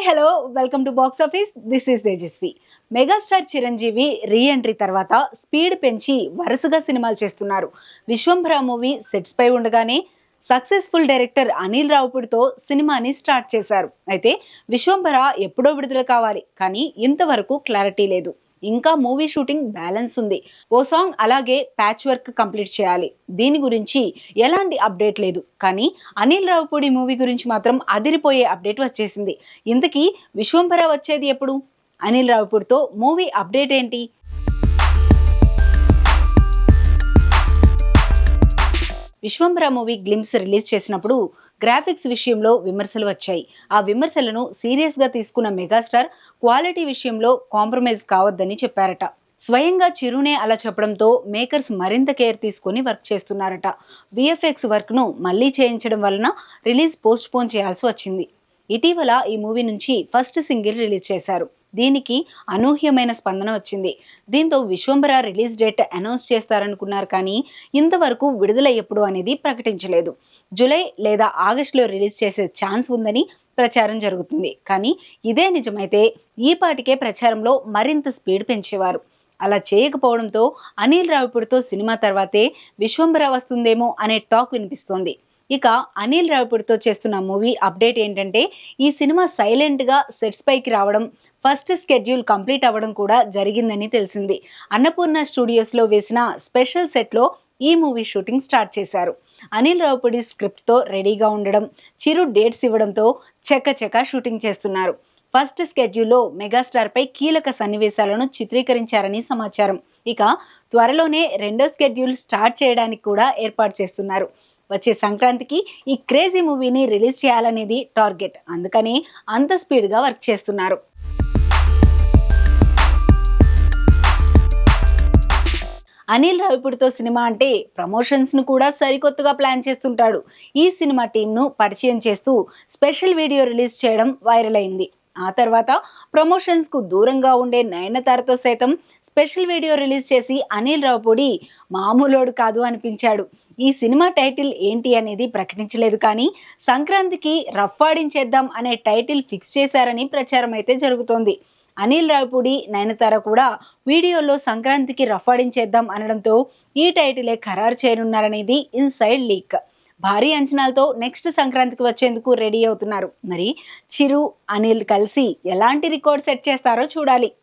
Hi hello welcome to box office. This is Tejaswi. Megastar Chiranjeevi re entry తర్వాత speed పెంచి వరుసగా సినిమాలు చేస్తున్నారు. విశ్వంభర మూవీ సెట్స్ పై ఉండగానే సక్సెస్ఫుల్ డైరెక్టర్ అనిల్ రావిపూడితో సినిమాని స్టార్ట్ చేశారు. అయితే విశ్వంభర ఎప్పుడో విడుదల కావాలి, కానీ ఇంతవరకు క్లారిటీ లేదు. ఇంకా మూవీ షూటింగ్ బ్యాలెన్స్ ఉంది. ఓ సాంగ్ అలాగే ప్యాచ్ వర్క్ కంప్లీట్ చేయాలి. దీని గురించి ఎలాంటి అప్డేట్ లేదు. కానీ అనిల్ రావిపూడి మూవీ గురించి మాత్రం అదిరిపోయే అప్డేట్ వచ్చేసింది. ఇంతకీ విశ్వంభర వచ్చేది ఎప్పుడు? అనిల్ రావిపూడితో మూవీ అప్డేట్ ఏంటి? విశ్వంభర మూవీ గ్లిమ్స్ రిలీజ్ చేసినప్పుడు గ్రాఫిక్స్ విషయంలో విమర్శలు వచ్చాయి. ఆ విమర్శలను సీరియస్ గా తీసుకున్న మెగాస్టార్ క్వాలిటీ విషయంలో కాంప్రమైజ్ కావద్దని చెప్పారట. స్వయంగా చిరునే అలా చెప్పడంతో మేకర్స్ మరింత కేర్ తీసుకుని వర్క్ చేస్తున్నారట. విఎఫ్ఎక్స్ వర్క్ ను మళ్లీ చేయించడం వలన రిలీజ్ పోస్ట్ పోన్ చేయాల్సి వచ్చింది. ఇటీవల ఈ మూవీ నుంచి ఫస్ట్ సింగిల్ రిలీజ్ చేశారు. దీనికి అనూహ్యమైన స్పందన వచ్చింది. దీంతో విశ్వంభర రిలీజ్ డేట్ అనౌన్స్ చేస్తారనుకున్నారు, కానీ ఇంతవరకు విడుదల ఎప్పుడు అనేది ప్రకటించలేదు. జూలై లేదా ఆగస్టులో రిలీజ్ చేసే ఛాన్స్ ఉందని ప్రచారం జరుగుతుంది. కానీ ఇదే నిజమైతే ఈ పాటికే ప్రచారంలో మరింత స్పీడ్ పెంచేవారు. అలా చేయకపోవడంతో అనిల్ రావిపూడితో సినిమా తర్వాతే విశ్వంభర వస్తుందేమో అనే టాక్ వినిపిస్తోంది. ఇక అనిల్ రావిపూడితో చేస్తున్న మూవీ అప్డేట్ ఏంటంటే, ఈ సినిమా సైలెంట్ గా సెట్స్ పైకి రావడం, ఫస్ట్ స్కెడ్యూల్ కంప్లీట్ అవ్వడం కూడా జరిగిందని తెలిసింది. అన్నపూర్ణ స్టూడియోస్ లో వేసిన స్పెషల్ సెట్ లో ఈ మూవీ షూటింగ్ స్టార్ట్ చేశారు. అనిల్ రావిపూడి స్క్రిప్ట్ తో రెడీగా ఉండడం, చిరు డేట్స్ ఇవ్వడంతో చకచకా షూటింగ్ చేస్తున్నారు. ఫస్ట్ స్కెడ్యూల్లో మెగాస్టార్ పై కీలక సన్నివేశాలను చిత్రీకరించారని సమాచారం. ఇక త్వరలోనే రెండో స్కెడ్యూల్ స్టార్ట్ చేయడానికి కూడా ఏర్పాటు చేస్తున్నారు. వచ్చే సంక్రాంతికి ఈ క్రేజీ మూవీని రిలీజ్ చేయాలనేది టార్గెట్. అందుకని అంత స్పీడ్గా వర్క్ చేస్తున్నారు. అనిల్ రావిపూడితో సినిమా అంటే ప్రమోషన్స్ ను కూడా సరికొత్తగా ప్లాన్ చేస్తుంటాడు. ఈ సినిమా టీమ్ ను పరిచయం చేస్తూ స్పెషల్ వీడియో రిలీజ్ చేయడం వైరల్ అయింది. ఆ తర్వాత ప్రమోషన్స్ కు దూరంగా ఉండే నయనతారతో సైతం స్పెషల్ వీడియో రిలీజ్ చేసి అనిల్ రావిపూడి మామూలోడు కాదు అనిపించాడు. ఈ సినిమా టైటిల్ ఏంటి అనేది ప్రకటించలేదు, కానీ సంక్రాంతికి రఫ్ఫాడించేద్దాం అనే టైటిల్ ఫిక్స్ చేశారని ప్రచారం అయితే జరుగుతోంది. అనిల్ రావిపూడి, నయనతార కూడా వీడియోలో సంక్రాంతికి రఫ్ఫాడించేద్దాం అనడంతో ఈ టైటిలే ఖరారు చేయనున్నారనేది ఇన్సైడ్ లీక్. భారీ అంచనాలతో నెక్స్ట్ సంక్రాంతికి వచ్చేందుకు రెడీ అవుతున్నారు. మరి చిరు, అనిల్ కలిసి ఎలాంటి రికార్డ్ సెట్ చేస్తారో చూడాలి.